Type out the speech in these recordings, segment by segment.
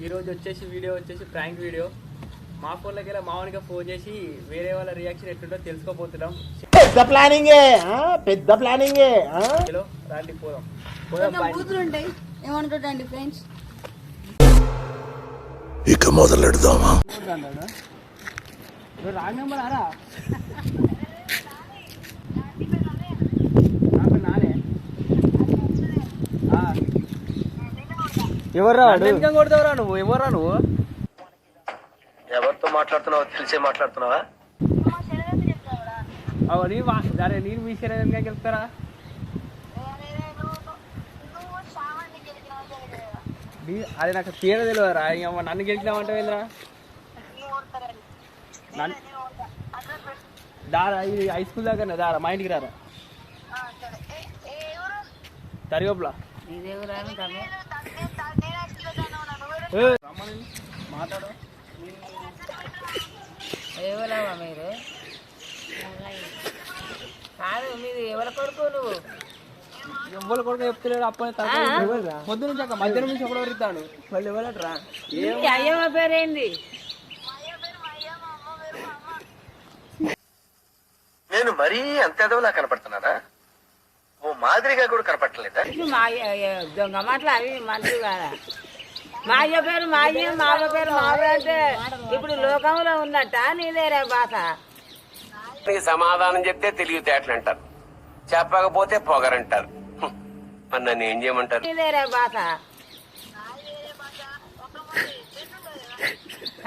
ఈరోజు video prank video మా ఫోన్లోకి వెళ్ళి మామూలుగా ఫోన్ చేసి వేరే వాళ్ళ రియాక్షన్ ఎట్లుంటో తెలుసుకోబోతున్నాం. పెద్ద ప్లానింగే హలో రండి పోదాం. ఏమనుకుంటండి ఫ్రెండ్స్, ఇక మొదలెడదామా? రాంగ్ నెంబర్ ఆరా ఎవర్రా కొడతావురా నువ్వు? ఎవర్రా నువ్వు? ఎవరితో మాట్లాడుతున్నావో తెలిసే మాట్లాడుతున్నావా? అరే నేను మీ శరీరంగా గెలుస్తారా? అది నాకు పేరు తెలియదురా. నన్ను గెలిచినామంటే ఏంద్రా? దారా ఇది హై స్కూల్ దగ్గర దారా, మా ఇంటికి రారా. తరిగొప్పలా మాట్లాడు. ఎవరమ్మా మీరు? కాదు మీది ఎవరి కొడుకు? నువ్వు ఎవరు కొడుకు చెప్తలేడు. అప్పని పొద్దు నుంచి అక్క మధ్యాహ్నం నుంచి ఎప్పుడు వరుతాడు. వాళ్ళు ఎవరట్రా? అయ్యమ్మ పేరేంది? నేను మరీ అంత ఎదవలా కనపడుతున్నారా? ఓ మాదిరిగా కూడా కనపడలేదా? దొంగ మాటలు అవి మంచి కాదా? మా అయ్య పేరు మా అయ్య, మా అవ్వ పేరు మా అవ్వ అంటే ఇప్పుడు లోకంలో ఉన్నట్ట నీదేరా బాధ? సమాధానం చెప్తే తెలివితేటలు అంటారు, చెప్పకపోతే పొగరంటారు. మరి నన్ను ఏం చేయమంటారు? నీదేరా బాధ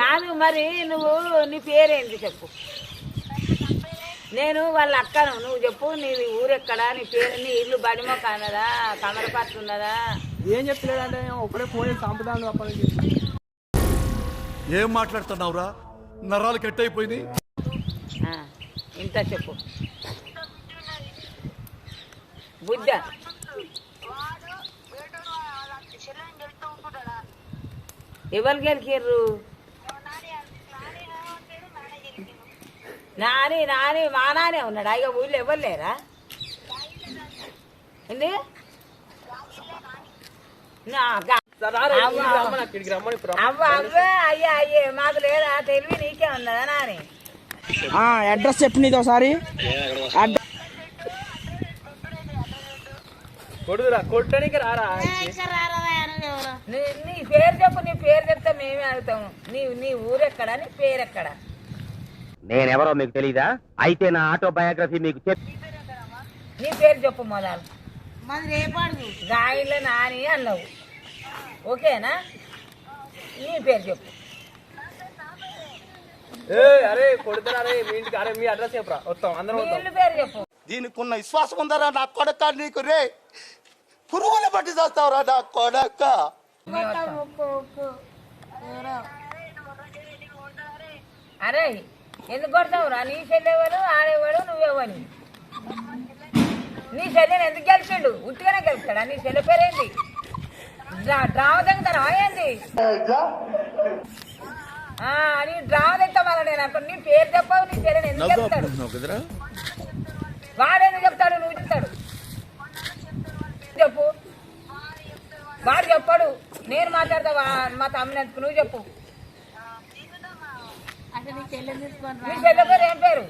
కాదు. మరి నువ్వు నీ పేరేంటి చెప్పు. నేను వాళ్ళ అక్కను, నువ్వు చెప్పు. నీది ఊరెక్కడా? నీ పేరు, నీ ఇల్లు బడిమొక్క అన్నదా, కమరపట్టు ఉన్నదా? ఏం చెప్తలేడంటే ఒకడే ఫోన్ చేసి చంపుతాను. అప్పటి నుంచి ఏం మాట్లాడుతున్నావురా? నరాలు కట్ అయిపోయినాయి. ఇంత చెప్పు. బుద్ధ ఎవరు గెలిచిర్రు? నాని నాని మా నానే ఉన్నాడు. అయ్యో ఊళ్ళో ఎవరు లేరా? ఏంటి అవ్వ అవ్వే అయ్యా అయ్యే మాకు లేదా తెలివి? నీకే ఉన్నదా నాని? అడ్రస్ చెప్పు నీతో ఒకసారి. కొడుదురా కొట్టడానికి రారా? నీ పేరు చెప్పు. నీ పేరు చెప్తే మేమే అడుగుతాము. నీ ఊరెక్కడా? నీ పేరెక్కడా? నేనెవరో మీకు తెలీదా? అయితే నా ఆటోబయోగ్రఫీ మీకు చెప్పి. నీ పేరు చెప్పు మొదలు. గాయల నాని అన్నావు, ఓకేనా? నీ పేరు చెప్పు. అరే కొడుతున్నా మీ ఇంటికి. అరే మీ అడ్రస్ చెప్పరా, వస్తాం అందరం. ఇల్లు పేరు చెప్పు. దీనికి ఉన్న విశ్వాసం ఉందరా నా కొడక? నీకు రే పురుగుల బట్టి చేస్తావురా నా కొడక? అరే ఎందుకు కొడతావురా? నీ చెల్లెవాడు ఆడేవాడు నువ్వేవని. నీ చెల్లెని ఎందుకు గెలిచిండు? ఉట్టిగానే గెలుస్తాడా? నీ చెల్లె పేరేంటి? డ్రామ తెగుతారా ఏంటి? నీ డ్రామ తెస్తా మళ్ళీ. నేను అనుకో నీ పేరు చెప్పావు. నీ చెల్లెని ఎందుకు చెప్తాడు? వాడేందుకు చెప్తాడు? నువ్వు చెప్తాడు చెప్పు. వాడు చెప్పాడు. నేను మాట్లాడతా మా తమ్ముడు. నువ్వు చెప్పు. నీ చెల్లె పేరు ఏం పేరు?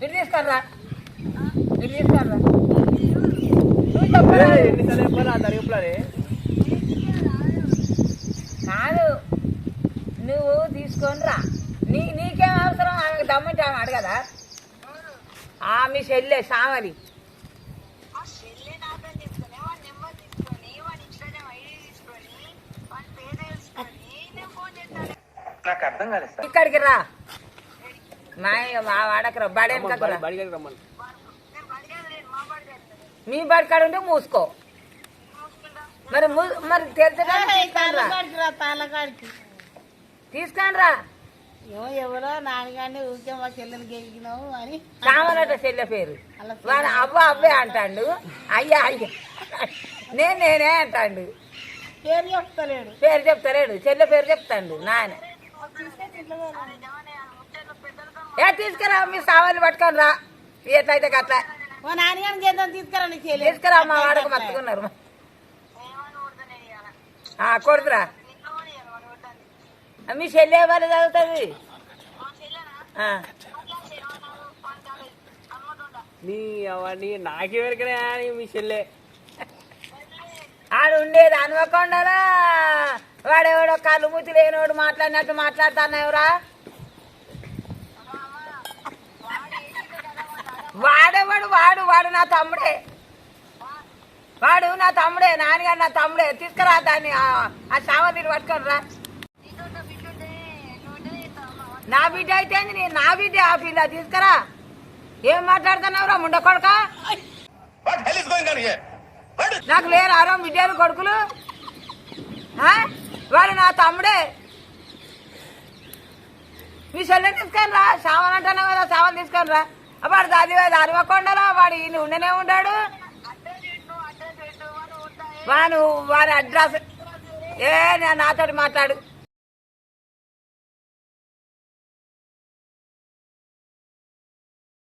ఇటు తీసుకురా, ఇటు తీసుకురా. నువ్వు చెప్పరా? కాదు నువ్వు తీసుకొని రా. నీకేం అవసరం? ఆమెకు దమ్మంటే ఆమె అడగదా? మీ చెల్లె సామరి. నాకు అర్థం కాలేదు సార్. ఇక్కడికి రా. మా వాడకరా బడికి రమ్మని. మీ బడి కాడ ఉంటే మూసుకో. మరి మరి తీసుకొని రా. ఎవరో నాన్నగానే ఊరికే మా చెల్లెని గెలిగినావు అని సామరట చెల్లె పేరు. వాడు అవ్వ అవ్వే అంటాడు. అయ్యా అయ్యా నేనే అంటాడు. పేరు చెప్తలేడు. పేరు చెప్తలేడు. చెల్లె పేరు చెప్తాడు నాయన. తీసుకురా. మీ సామాన్లు పట్టుకొని రా. ఎట్లయితే అట్లా నాన్నగాని చేద్దాం. తీసుకురా. మా వాడకు మత్తుకున్నారు. కొడుతురా. మీ చెల్లి ఎవరు చదువుతుంది నీ అవన్నీ నాకెవరికనే అని మీ చెల్లె ఆడు ఉండేది అనుకోకుండా వాడెవడో కళ్ళు మూతి లేనివాడు మాట్లాడినట్టు మాట్లాడుతున్నావురా వాడేవాడు వాడు నా తమ్ముడే నాన్నగారు నా తమ్ముడే తీసుకురా దాన్ని ఆ సామాన్లు పట్టుకొని రా నా బిడ్డ అయితే నా బిడ్డ ఆ పిల్ల తీసుకురా ఏం మాట్లాడుతున్నావురా ముండ కొడుక నాకు లేరు ఆరో బిడ్డలు కొడుకులు వాడు నా తమ్ముడే మీ చెల్లెని తీసుకొని రా సామాన్ అంటున్నావు కదా సామాన్ తీసుకొని రా వాడు దాది అరవకుండారా వాడు ఈయన ఉండనే ఉన్నాడు వాడు అడ్రస్ నాతోటి మాట్లాడు